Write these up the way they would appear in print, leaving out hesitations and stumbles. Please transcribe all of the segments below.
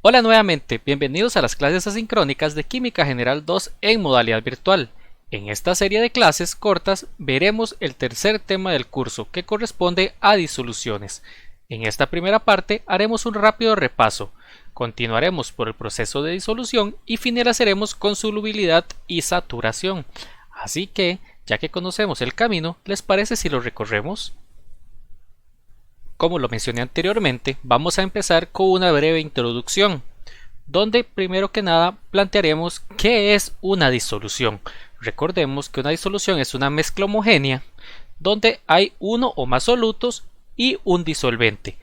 Hola nuevamente, bienvenidos a las clases asincrónicas de Química General 2 en modalidad virtual. En esta serie de clases cortas veremos el tercer tema del curso, que corresponde a disoluciones. En esta primera parte haremos un rápido repaso, continuaremos por el proceso de disolución y finalizaremos con solubilidad y saturación. Así que, ya que conocemos el camino, ¿les parece si lo recorremos? Como lo mencioné anteriormente, vamos a empezar con una breve introducción, donde primero que nada plantearemos qué es una disolución. Recordemos que una disolución es una mezcla homogénea donde hay uno o más solutos y un disolvente.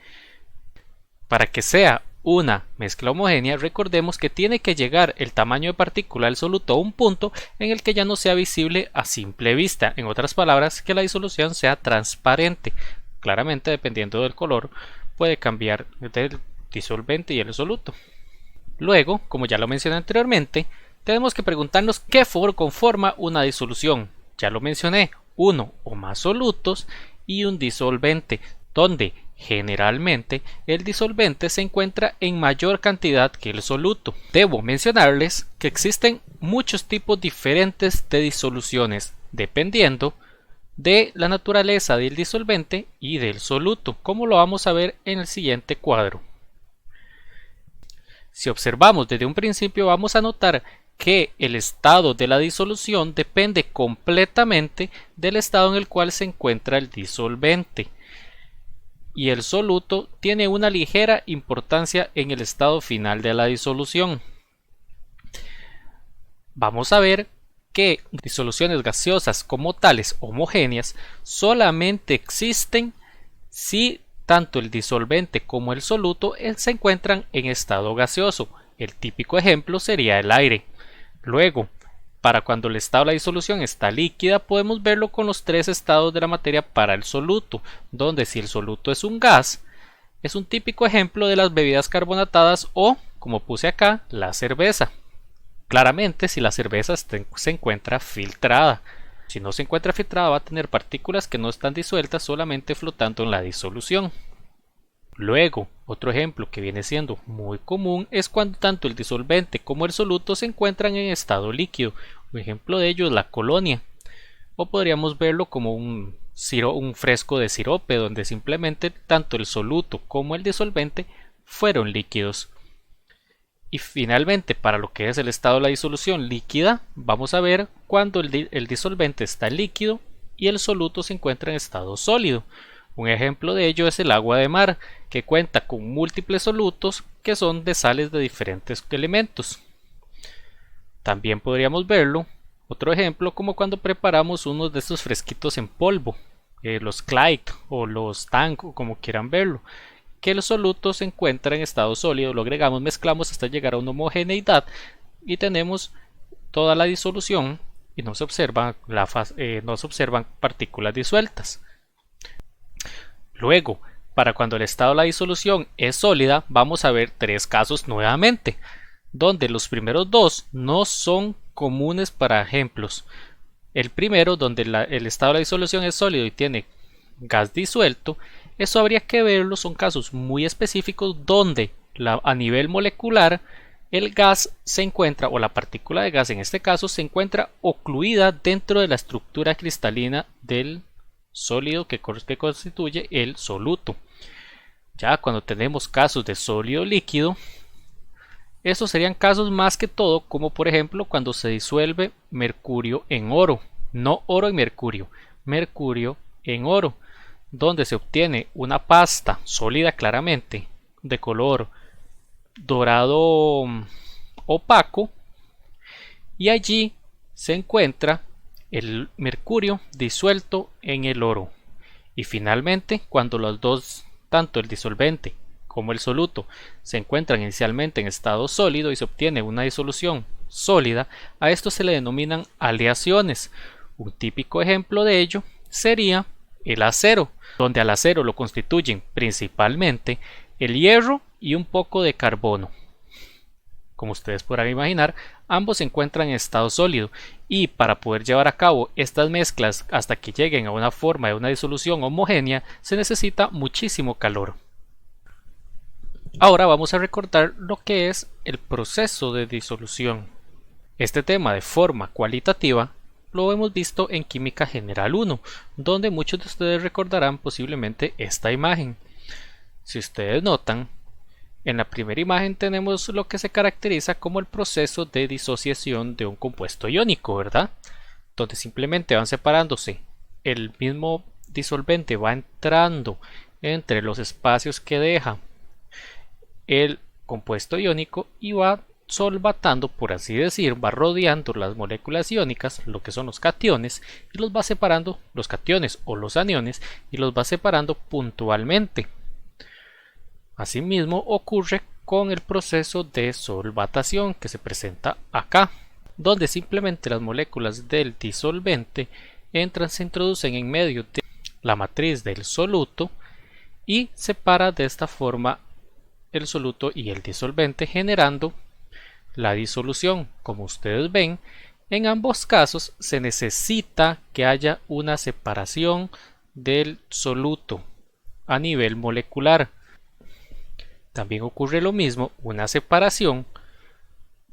Para que sea una mezcla homogénea, recordemos que tiene que llegar el tamaño de partícula del soluto a un punto en el que ya no sea visible a simple vista. En otras palabras, que la disolución sea transparente. Claramente, dependiendo del color, puede cambiar del disolvente y el soluto. Luego, como ya lo mencioné anteriormente, tenemos que preguntarnos qué conforma una disolución. Ya lo mencioné, uno o más solutos y un disolvente, donde generalmente el disolvente se encuentra en mayor cantidad que el soluto. Debo mencionarles que existen muchos tipos diferentes de disoluciones, dependiendo de la naturaleza del disolvente y del soluto, como lo vamos a ver en el siguiente cuadro. Si observamos desde un principio, vamos a notar que el estado de la disolución depende completamente del estado en el cual se encuentra el disolvente, y el soluto tiene una ligera importancia en el estado final de la disolución. Vamos a ver que disoluciones gaseosas como tales homogéneas solamente existen si tanto el disolvente como el soluto se encuentran en estado gaseoso. El típico ejemplo sería el aire. Luego, para cuando el estado de la disolución está líquida, podemos verlo con los tres estados de la materia para el soluto, donde si el soluto es un gas, es un típico ejemplo de las bebidas carbonatadas o, como puse acá, la cerveza. Claramente, si la cerveza se encuentra filtrada. Si no se encuentra filtrada, va a tener partículas que no están disueltas, solamente flotando en la disolución. Luego, otro ejemplo que viene siendo muy común es cuando tanto el disolvente como el soluto se encuentran en estado líquido. Un ejemplo de ello es la colonia. O podríamos verlo como un fresco de sirope, donde simplemente tanto el soluto como el disolvente fueron líquidos. Y finalmente, para lo que es el estado de la disolución líquida, vamos a ver cuando el disolvente está líquido y el soluto se encuentra en estado sólido. Un ejemplo de ello es el agua de mar, que cuenta con múltiples solutos que son de sales de diferentes elementos. También podríamos verlo, otro ejemplo, como cuando preparamos uno de estos fresquitos en polvo, los Clyde o los Tang, o como quieran verlo, que el soluto se encuentra en estado sólido, lo agregamos, mezclamos hasta llegar a una homogeneidad y tenemos toda la disolución y no se observan partículas disueltas. Luego, para cuando el estado de la disolución es sólida, vamos a ver tres casos nuevamente, donde los primeros dos no son comunes para ejemplos. El primero, donde el estado de la disolución es sólido y tiene gas disuelto, eso habría que verlo, son casos muy específicos donde a nivel molecular el gas se encuentra, o la partícula de gas en este caso, se encuentra ocluida dentro de la estructura cristalina del sólido que constituye el soluto. Ya cuando tenemos casos de sólido líquido, estos serían casos más que todo como por ejemplo cuando se disuelve mercurio en oro, no oro en mercurio, mercurio en oro, donde se obtiene una pasta sólida claramente de color dorado opaco, y allí se encuentra el mercurio disuelto en el oro. Y finalmente, cuando los dos, tanto el disolvente como el soluto, se encuentran inicialmente en estado sólido y se obtiene una disolución sólida, a esto se le denominan aleaciones. Un típico ejemplo de ello sería el acero, donde al acero lo constituyen principalmente el hierro y un poco de carbono. Como ustedes podrán imaginar, ambos se encuentran en estado sólido, y para poder llevar a cabo estas mezclas hasta que lleguen a una forma de una disolución homogénea se necesita muchísimo calor. Ahora vamos a recordar lo que es el proceso de disolución. Este tema de forma cualitativa lo hemos visto en Química General 1, donde muchos de ustedes recordarán posiblemente esta imagen. Si ustedes notan, en la primera imagen tenemos lo que se caracteriza como el proceso de disociación de un compuesto iónico, ¿verdad? Donde simplemente van separándose, el mismo disolvente va entrando entre los espacios que deja el compuesto iónico y va solvatando, por así decir, va rodeando las moléculas iónicas, lo que son los cationes, y los va separando, los cationes o los aniones, y los va separando puntualmente. Asimismo ocurre con el proceso de solvatación que se presenta acá, donde simplemente las moléculas del disolvente entran, se introducen en medio de la matriz del soluto y separa de esta forma el soluto y el disolvente, generando la disolución. Como ustedes ven, en ambos casos se necesita que haya una separación del soluto a nivel molecular. También ocurre lo mismo, una separación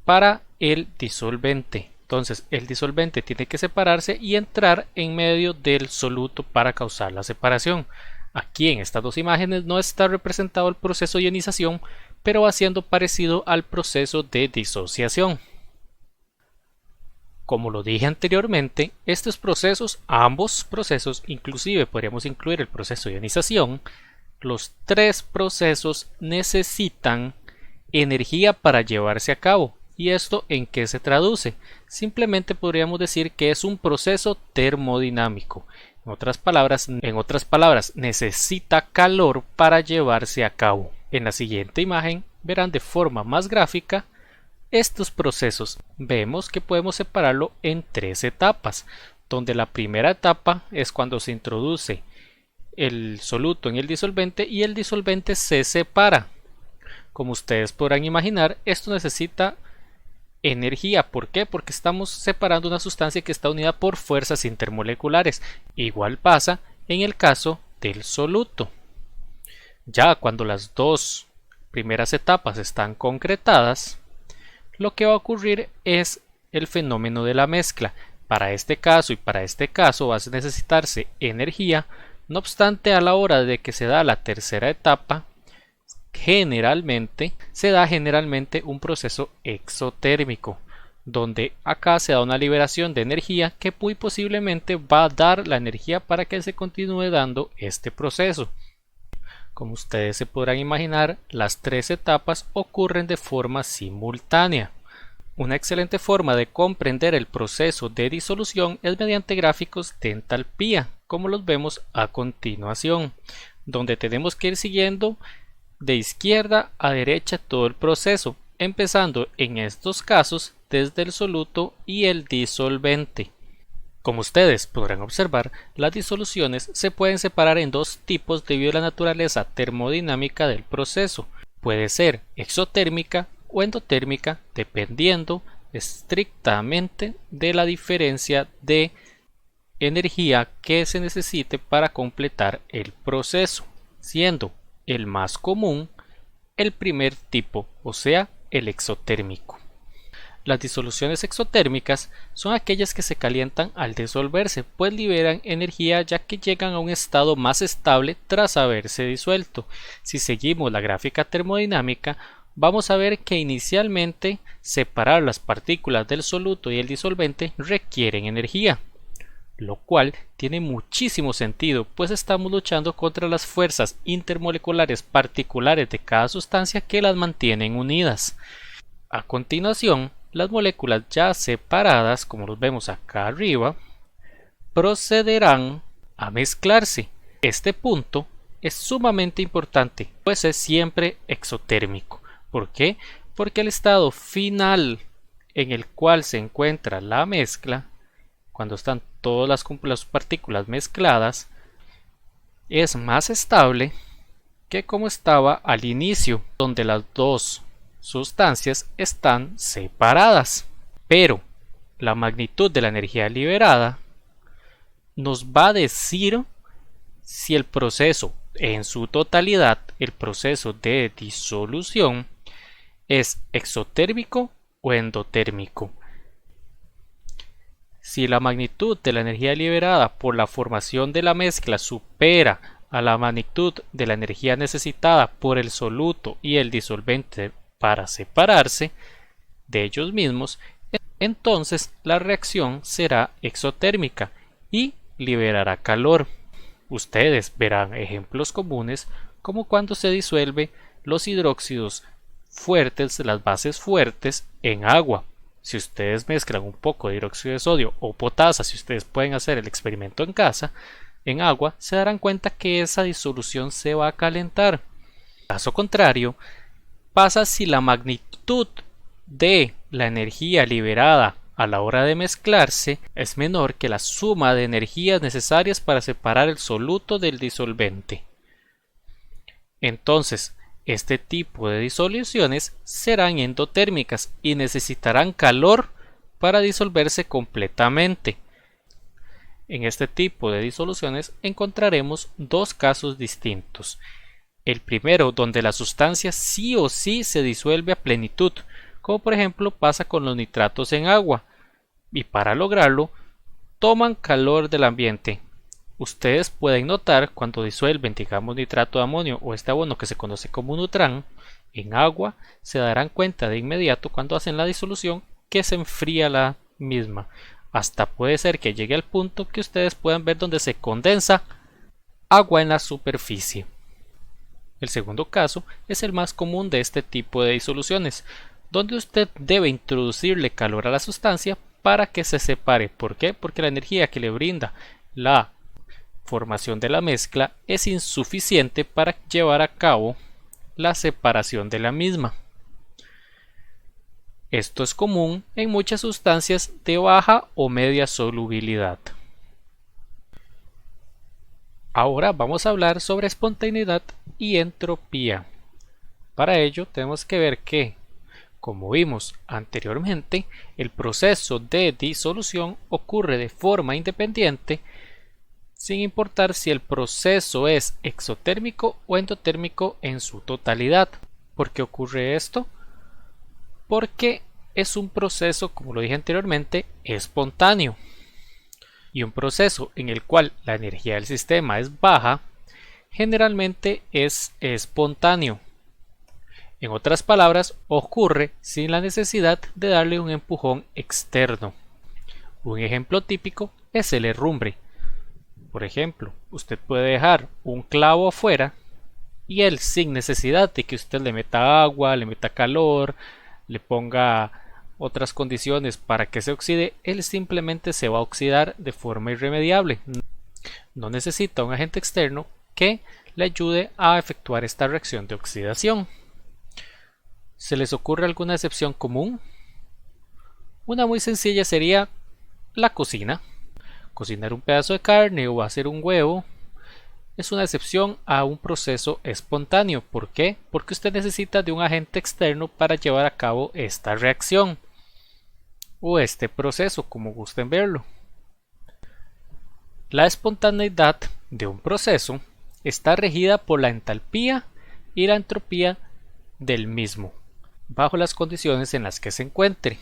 para el disolvente. Entonces el disolvente tiene que separarse y entrar en medio del soluto para causar la separación. Aquí en estas dos imágenes no está representado el proceso de ionización, pero va siendo parecido al proceso de disociación. Como lo dije anteriormente, estos procesos, ambos procesos, inclusive podríamos incluir el proceso de ionización, los tres procesos necesitan energía para llevarse a cabo. ¿Y esto en qué se traduce? Simplemente podríamos decir que es un proceso termodinámico. En otras palabras, necesita calor para llevarse a cabo. En la siguiente imagen verán de forma más gráfica estos procesos. Vemos que podemos separarlo en tres etapas, donde la primera etapa es cuando se introduce el soluto en el disolvente y el disolvente se separa. Como ustedes podrán imaginar, esto necesita energía. ¿Por qué? Porque estamos separando una sustancia que está unida por fuerzas intermoleculares. Igual pasa en el caso del soluto. Ya cuando las dos primeras etapas están concretadas, lo que va a ocurrir es el fenómeno de la mezcla. Para este caso y para este caso va a necesitarse energía. No obstante, a la hora de que se da la tercera etapa, se da un proceso exotérmico, donde acá se da una liberación de energía que muy posiblemente va a dar la energía para que se continúe dando este proceso. Como ustedes se podrán imaginar, las tres etapas ocurren de forma simultánea. Una excelente forma de comprender el proceso de disolución es mediante gráficos de entalpía, como los vemos a continuación, donde tenemos que ir siguiendo de izquierda a derecha todo el proceso, empezando en estos casos desde el soluto y el disolvente. Como ustedes podrán observar, las disoluciones se pueden separar en dos tipos debido a la naturaleza termodinámica del proceso. Puede ser exotérmica o endotérmica, dependiendo estrictamente de la diferencia de energía que se necesite para completar el proceso, siendo el más común el primer tipo, o sea, el exotérmico. Las disoluciones exotérmicas son aquellas que se calientan al disolverse, pues liberan energía ya que llegan a un estado más estable tras haberse disuelto. Si seguimos la gráfica termodinámica, vamos a ver que inicialmente separar las partículas del soluto y el disolvente requieren energía, lo cual tiene muchísimo sentido, pues estamos luchando contra las fuerzas intermoleculares particulares de cada sustancia que las mantienen unidas. A continuación, las moléculas ya separadas, como los vemos acá arriba, procederán a mezclarse. Este punto es sumamente importante, pues es siempre exotérmico. ¿Por qué? Porque el estado final en el cual se encuentra la mezcla, cuando están todas las partículas mezcladas, es más estable que como estaba al inicio, donde las dos sustancias están separadas. Pero la magnitud de la energía liberada nos va a decir si el proceso en su totalidad, el proceso de disolución es exotérmico o endotérmico. Si la magnitud de la energía liberada por la formación de la mezcla supera a la magnitud de la energía necesitada por el soluto y el disolvente para separarse de ellos mismos, entonces la reacción será exotérmica y liberará calor. Ustedes verán ejemplos comunes como cuando se disuelve los hidróxidos fuertes, las bases fuertes, en agua. Si ustedes mezclan un poco de hidróxido de sodio o potasa, si ustedes pueden hacer el experimento en casa, en agua, se darán cuenta que esa disolución se va a calentar. Caso contrario, pasa si la magnitud de la energía liberada a la hora de mezclarse es menor que la suma de energías necesarias para separar el soluto del disolvente. Entonces, este tipo de disoluciones serán endotérmicas y necesitarán calor para disolverse completamente. En este tipo de disoluciones encontraremos dos casos distintos. El primero, donde la sustancia sí o sí se disuelve a plenitud, como por ejemplo pasa con los nitratos en agua, y para lograrlo toman calor del ambiente. Ustedes pueden notar cuando disuelven, digamos, nitrato de amonio o este abono que se conoce como Nutran en agua, se darán cuenta de inmediato cuando hacen la disolución que se enfría la misma. Hasta puede ser que llegue al punto que ustedes puedan ver donde se condensa agua en la superficie. El segundo caso es el más común de este tipo de disoluciones, donde usted debe introducirle calor a la sustancia para que se separe. ¿Por qué? Porque la energía que le brinda la formación de la mezcla es insuficiente para llevar a cabo la separación de la misma. Esto es común en muchas sustancias de baja o media solubilidad. Ahora vamos a hablar sobre espontaneidad y entropía. Para ello tenemos que ver que, como vimos anteriormente, el proceso de disolución ocurre de forma independiente sin importar si el proceso es exotérmico o endotérmico en su totalidad. ¿Por qué ocurre esto? Porque es un proceso, como lo dije anteriormente, espontáneo. Y un proceso en el cual la energía del sistema es baja, generalmente es espontáneo. En otras palabras, ocurre sin la necesidad de darle un empujón externo. Un ejemplo típico es el herrumbre. Por ejemplo, usted puede dejar un clavo afuera y él, sin necesidad de que usted le meta agua, le meta calor, le ponga otras condiciones para que se oxide, él simplemente se va a oxidar de forma irremediable. No necesita un agente externo que le ayude a efectuar esta reacción de oxidación. ¿Se les ocurre alguna excepción común? Una muy sencilla sería la cocina. Cocinar un pedazo de carne o hacer un huevo es una excepción a un proceso espontáneo. ¿Por qué? Porque usted necesita de un agente externo para llevar a cabo esta reacción o este proceso, como gusten verlo. La espontaneidad de un proceso está regida por la entalpía y la entropía del mismo, bajo las condiciones en las que se encuentre.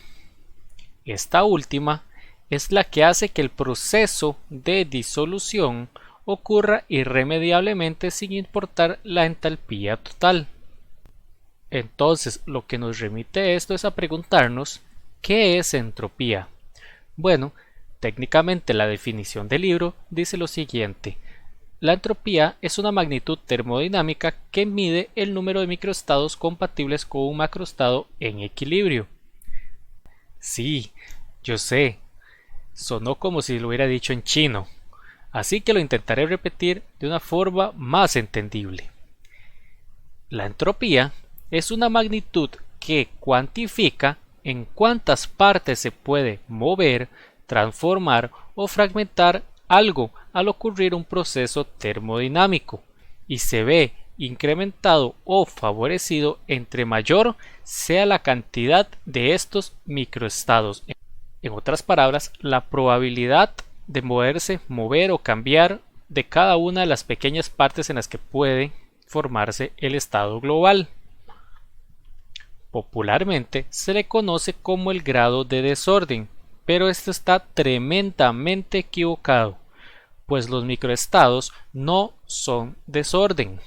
Esta última es la que hace que el proceso de disolución ocurra irremediablemente sin importar la entalpía total. Entonces, lo que nos remite esto es a preguntarnos ¿qué es entropía? Bueno, técnicamente la definición del libro dice lo siguiente: la entropía es una magnitud termodinámica que mide el número de microestados compatibles con un macroestado en equilibrio. Sí, yo sé, sonó como si lo hubiera dicho en chino, así que lo intentaré repetir de una forma más entendible. La entropía es una magnitud que cuantifica en cuántas partes se puede mover, transformar o fragmentar algo al ocurrir un proceso termodinámico, y se ve incrementado o favorecido entre mayor sea la cantidad de estos microestados. En otras palabras, la probabilidad de moverse, mover o cambiar de cada una de las pequeñas partes en las que puede formarse el estado global. Popularmente se le conoce como el grado de desorden, pero esto está tremendamente equivocado, pues los microestados no son desorden.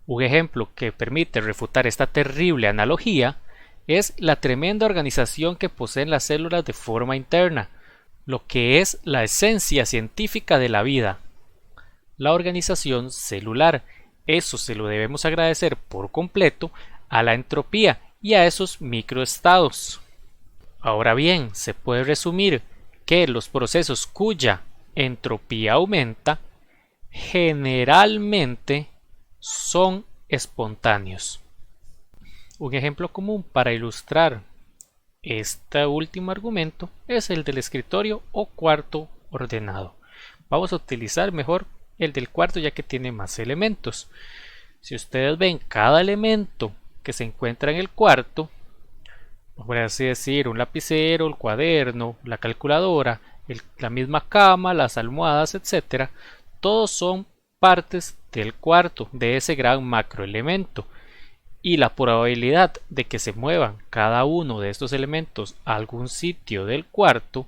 Un ejemplo que permite refutar esta terrible analogía es la tremenda organización que poseen las células de forma interna, lo que es la esencia científica de la vida, la organización celular. Eso se lo debemos agradecer por completo a la entropía y a esos microestados. Ahora bien, se puede resumir que los procesos cuya entropía aumenta generalmente son espontáneos. Un ejemplo común para ilustrar este último argumento es el del escritorio o cuarto ordenado. Vamos a utilizar mejor el del cuarto ya que tiene más elementos. Si ustedes ven cada elemento que se encuentra en el cuarto, por así decir, un lapicero, el cuaderno, la calculadora, la misma cama, las almohadas, etc., todos son partes del cuarto, de ese gran macroelemento, y la probabilidad de que se muevan cada uno de estos elementos a algún sitio del cuarto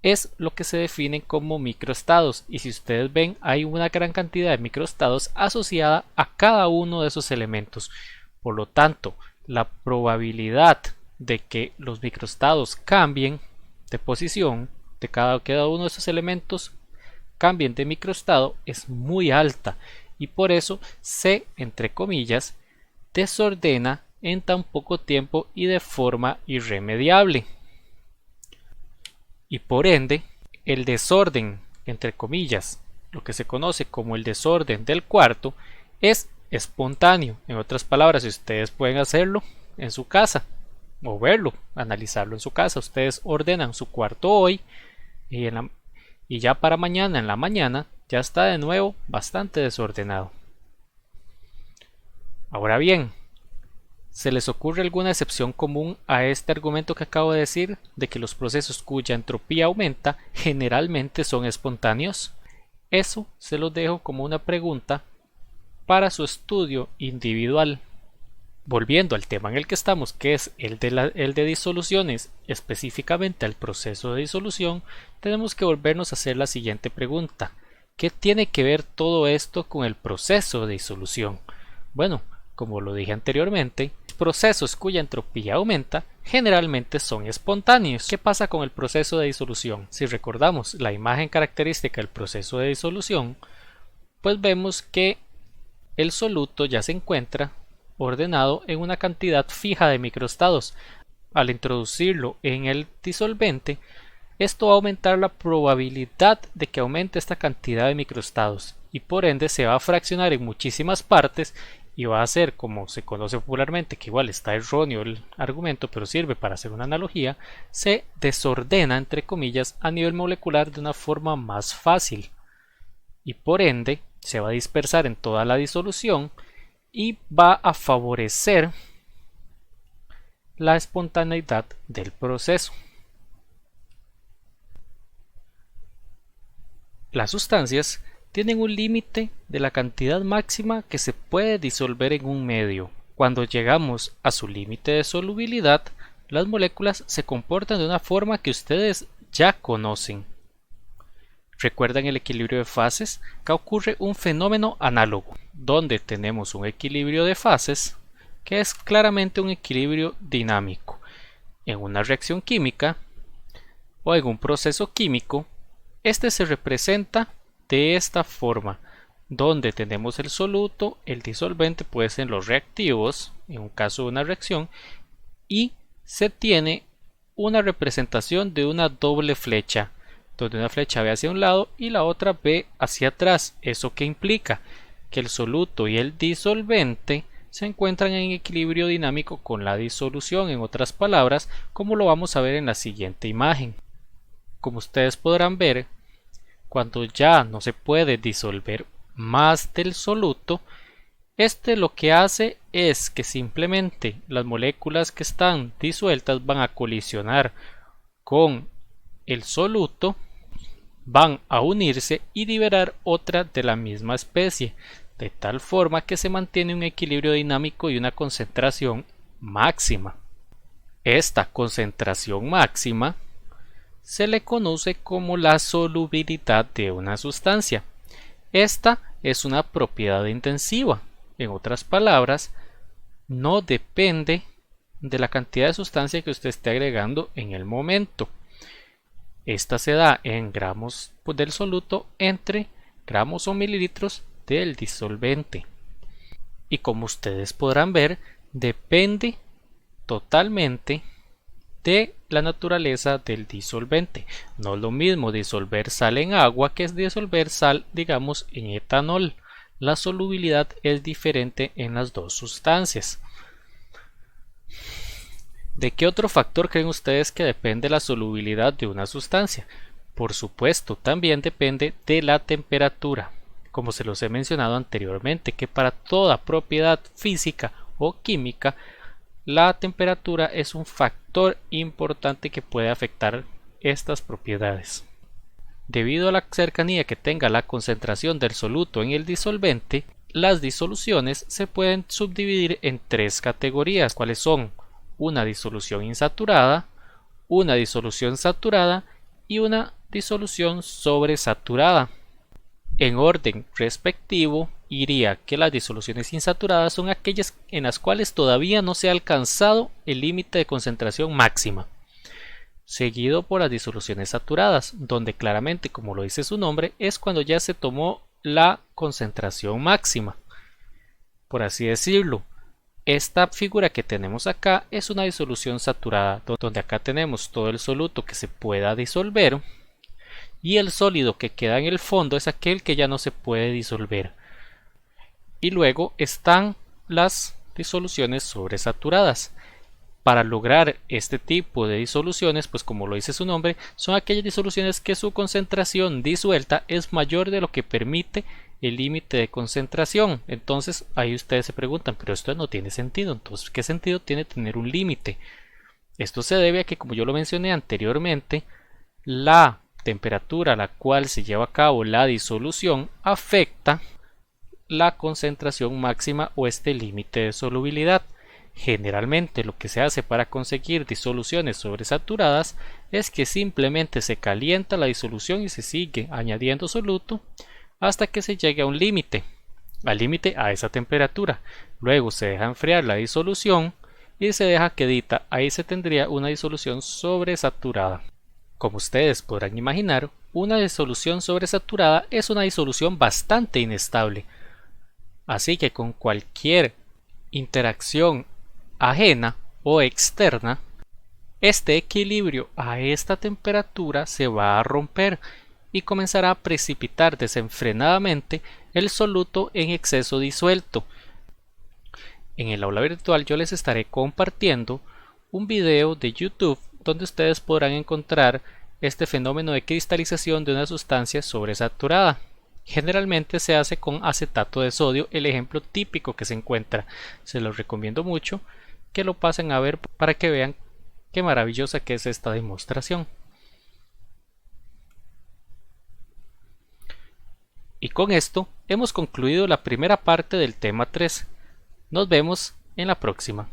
es lo que se define como microestados, y si ustedes ven hay una gran cantidad de microestados asociada a cada uno de esos elementos. Por lo tanto, la probabilidad de que los microestados cambien de posición, de cada uno de esos elementos cambien de microestado, es muy alta, y por eso se, entre comillas, desordena en tan poco tiempo y de forma irremediable. Y por ende, el desorden, entre comillas, lo que se conoce como el desorden del cuarto, es espontáneo. En otras palabras, si ustedes pueden hacerlo en su casa o verlo, analizarlo en su casa, ustedes ordenan su cuarto hoy y ya para mañana en la mañana ya está de nuevo bastante desordenado. Ahora bien, ¿se les ocurre alguna excepción común a este argumento que acabo de decir de que los procesos cuya entropía aumenta generalmente son espontáneos? Eso se los dejo como una pregunta para su estudio individual. Volviendo al tema en el que estamos, que es el de disoluciones, específicamente al proceso de disolución, tenemos que volvernos a hacer la siguiente pregunta: ¿qué tiene que ver todo esto con el proceso de disolución? Bueno, como lo dije anteriormente, los procesos cuya entropía aumenta generalmente son espontáneos. ¿Qué pasa con el proceso de disolución? Si recordamos la imagen característica del proceso de disolución, pues vemos que el soluto ya se encuentra ordenado en una cantidad fija de microestados. Al introducirlo en el disolvente, esto va a aumentar la probabilidad de que aumente esta cantidad de microestados y por ende se va a fraccionar en muchísimas partes y va a ser, como se conoce popularmente, que igual está erróneo el argumento, pero sirve para hacer una analogía, se desordena, entre comillas, a nivel molecular de una forma más fácil y por ende se va a dispersar en toda la disolución y va a favorecer la espontaneidad del proceso. Las sustancias tienen un límite de la cantidad máxima que se puede disolver en un medio. Cuando llegamos a su límite de solubilidad, las moléculas se comportan de una forma que ustedes ya conocen. ¿Recuerdan el equilibrio de fases? Acá ocurre un fenómeno análogo, donde tenemos un equilibrio de fases que es claramente un equilibrio dinámico. En una reacción química o en un proceso químico, este se representa de esta forma, donde tenemos el soluto, el disolvente puede ser los reactivos, en un caso de una reacción, y se tiene una representación de una doble flecha, donde una flecha ve hacia un lado y la otra ve hacia atrás. ¿Eso qué implica? Que el soluto y el disolvente se encuentran en equilibrio dinámico con la disolución, en otras palabras, como lo vamos a ver en la siguiente imagen. Como ustedes podrán ver, cuando ya no se puede disolver más del soluto, este lo que hace es que simplemente las moléculas que están disueltas van a colisionar con el soluto van a unirse y liberar otra de la misma especie, de tal forma que se mantiene un equilibrio dinámico y una concentración máxima. Esta concentración máxima se le conoce como la solubilidad de una sustancia. Esta es una propiedad intensiva. En otras palabras, no depende de la cantidad de sustancia que usted esté agregando en el momento. Esta se da en gramos del soluto entre gramos o mililitros del disolvente. Y como ustedes podrán ver, depende totalmente de la naturaleza del disolvente. No es lo mismo disolver sal en agua que es disolver sal, digamos, en etanol. La solubilidad es diferente en las dos sustancias. ¿De qué otro factor creen ustedes que depende la solubilidad de una sustancia? Por supuesto, también depende de la temperatura. Como se los he mencionado anteriormente, que para toda propiedad física o química, la temperatura es un factor importante que puede afectar estas propiedades. Debido a la cercanía que tenga la concentración del soluto en el disolvente, las disoluciones se pueden subdividir en tres categorías, cuáles son una disolución insaturada, una disolución saturada y una disolución sobresaturada. En orden respectivo, iría que las disoluciones insaturadas son aquellas en las cuales todavía no se ha alcanzado el límite de concentración máxima, seguido por las disoluciones saturadas, donde claramente, como lo dice su nombre, es cuando ya se tomó la concentración máxima. Por así decirlo, esta figura que tenemos acá es una disolución saturada, donde acá tenemos todo el soluto que se pueda disolver y el sólido que queda en el fondo es aquel que ya no se puede disolver. Y luego están las disoluciones sobresaturadas. Para lograr este tipo de disoluciones, pues como lo dice su nombre, son aquellas disoluciones que su concentración disuelta es mayor de lo que permite el límite de concentración. Entonces ahí ustedes se preguntan, pero esto no tiene sentido. Entonces, ¿qué sentido tiene tener un límite? Esto se debe a que, como yo lo mencioné anteriormente, la temperatura a la cual se lleva a cabo la disolución afecta la concentración máxima o este límite de solubilidad. Generalmente lo que se hace para conseguir disoluciones sobresaturadas es que simplemente se calienta la disolución y se sigue añadiendo soluto hasta que se llegue a un límite, al límite a esa temperatura. Luego se deja enfriar la disolución y se deja quedita. Ahí se tendría una disolución sobresaturada. Como ustedes podrán imaginar, una disolución sobresaturada es una disolución bastante inestable. Así que con cualquier interacción ajena o externa, este equilibrio a esta temperatura se va a romper y comenzará a precipitar desenfrenadamente el soluto en exceso disuelto. En el aula virtual yo les estaré compartiendo un video de YouTube donde ustedes podrán encontrar este fenómeno de cristalización de una sustancia sobresaturada. Generalmente se hace con acetato de sodio, el ejemplo típico que se encuentra. Se los recomiendo mucho que lo pasen a ver para que vean qué maravillosa que es esta demostración. Y con esto hemos concluido la primera parte del tema 3. Nos vemos en la próxima.